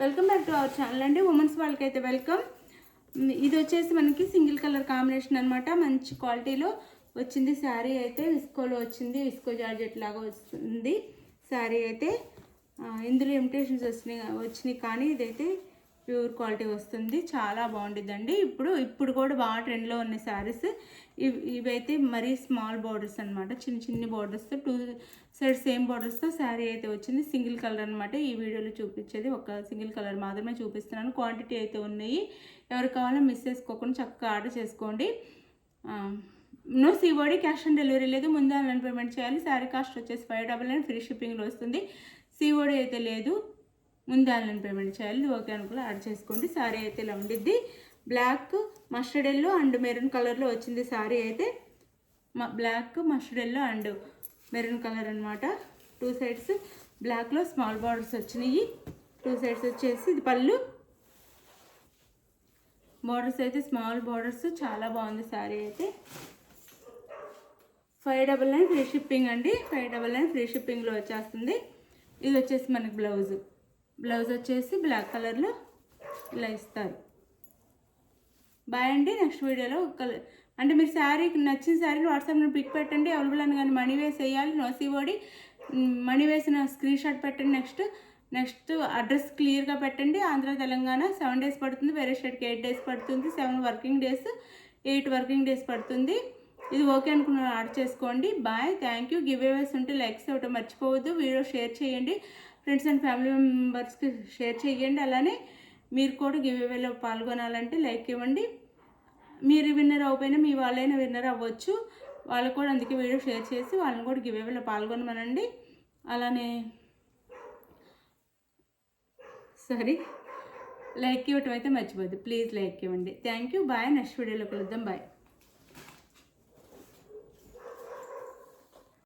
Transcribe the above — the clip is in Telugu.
Welcome back to our channel అండి. ఉమెన్స్ వాళ్ళకైతే వెల్కమ్. ఇది వచ్చేసి మనకి సింగిల్ కలర్ కాంబినేషన్ అనమాట. మంచి క్వాలిటీలో వచ్చింది శారీ అయితే. విస్కోలో వచ్చింది, విస్కో జార్జెట్ లాగా వస్తుంది శారీ అయితే. ఇందులో ఇమిటేషన్స్ వచ్చినాయి కానీ ఇదైతే ప్యూర్ క్వాలిటీ వస్తుంది. చాలా బాగుంటుందండి. ఇప్పుడు కూడా బాగా ట్రెండ్లో ఉన్నాయి శారీస్. ఇవైతే మరీ స్మాల్ బార్డర్స్ అనమాట. చిన్ని బార్డర్స్తో 2 సైడ్స్ సేమ్ బార్డర్స్తో శారీ అయితే వచ్చింది. సింగిల్ కలర్ అనమాట. ఈ వీడియోలో చూపించేది ఒక సింగిల్ కలర్ మాత్రమే చూపిస్తున్నాను. క్వాంటిటీ అయితే ఉన్నాయి. ఎవరు కావాలో మిస్ చేసుకోకుండా చక్కగా ఆర్డర్ చేసుకోండి. No COD, cash on delivery లేదు. ముందే ఆన్లైన్ పేమెంట్ చేయాలి. శారీ కాస్ట్ వచ్చేసి 599 ఫ్రీ షిప్పింగ్లో వస్తుంది. సిఓడి అయితే లేదు, ముందు ఆన్లైన్ పేమెంట్ చేయాలి. ఓకే అనుకుని యాడ్ చేసుకోండి. శారీ అయితే ఇలా ఉండిద్ది. Black, mustard yellow and maroon కలర్లో వచ్చింది శారీ అయితే. Black, mustard yellow and maroon colour అనమాట. 2 సైడ్స్ బ్లాక్లో స్మాల్ బార్డర్స్ వచ్చినాయి. 2 సైడ్స్ వచ్చేసి ఇది పళ్ళు. బార్డర్స్ అయితే స్మాల్ బార్డర్స్. చాలా బాగుంది శారీ అయితే. 599 ఫ్రీ షిప్పింగ్ అండి. 599 ఫ్రీ షిప్పింగ్లో వచ్చేస్తుంది. ఇది వచ్చేసి మనకి బ్లౌజ్ వచ్చేసి బ్లాక్ కలర్లో ఇలా ఇస్తారు. బాయ్ అండి. నెక్స్ట్ వీడియోలో అంటే మీరు శారీకి నచ్చిన శారీని వాట్సాప్లో పిక్ పెట్టండి. అవైలబుల్ అని కానీ మనీ వేసి వేయాలి. నో సిఓడి. మనీ వేసిన స్క్రీన్ షాట్ పెట్టండి. నెక్స్ట్ అడ్రస్ క్లియర్గా పెట్టండి. ఆంధ్ర తెలంగాణ 7 డేస్ పడుతుంది. వేరే స్టేట్కి 8 డేస్ పడుతుంది. 7 వర్కింగ్ డేస్, 8 వర్కింగ్ డేస్ పడుతుంది. ఇది ఓకే అనుకున్న ఆర్డర్ చేసుకోండి. Bye, thank you. Giveaways ఉంటే లైక్స్ ఇవ్వటం మర్చిపోవద్దు. వీడియో షేర్ చేయండి. ఫ్రెండ్స్ అండ్ ఫ్యామిలీ మెంబర్స్కి షేర్ చేయండి. అలానే మీరు కూడా గివ్ అవేలో పాల్గొనాలంటే లైక్ ఇవ్వండి. మీరు విన్నర్ అవ్వకపోయినా మీ వాళ్ళైనా విన్నర్ అవ్వచ్చు. వాళ్ళు కూడా అందుకే వీడియో షేర్ చేసి వాళ్ళని కూడా గివ్ అవేలో పాల్గొనమనండి. అలానే లైక్ ఇవ్వటం అయితే మర్చిపోద్దు. ప్లీజ్ లైక్ ఇవ్వండి. Thank you. బాయ్. నెక్స్ట్ వీడియోలో కలుద్దాం. బాయ్.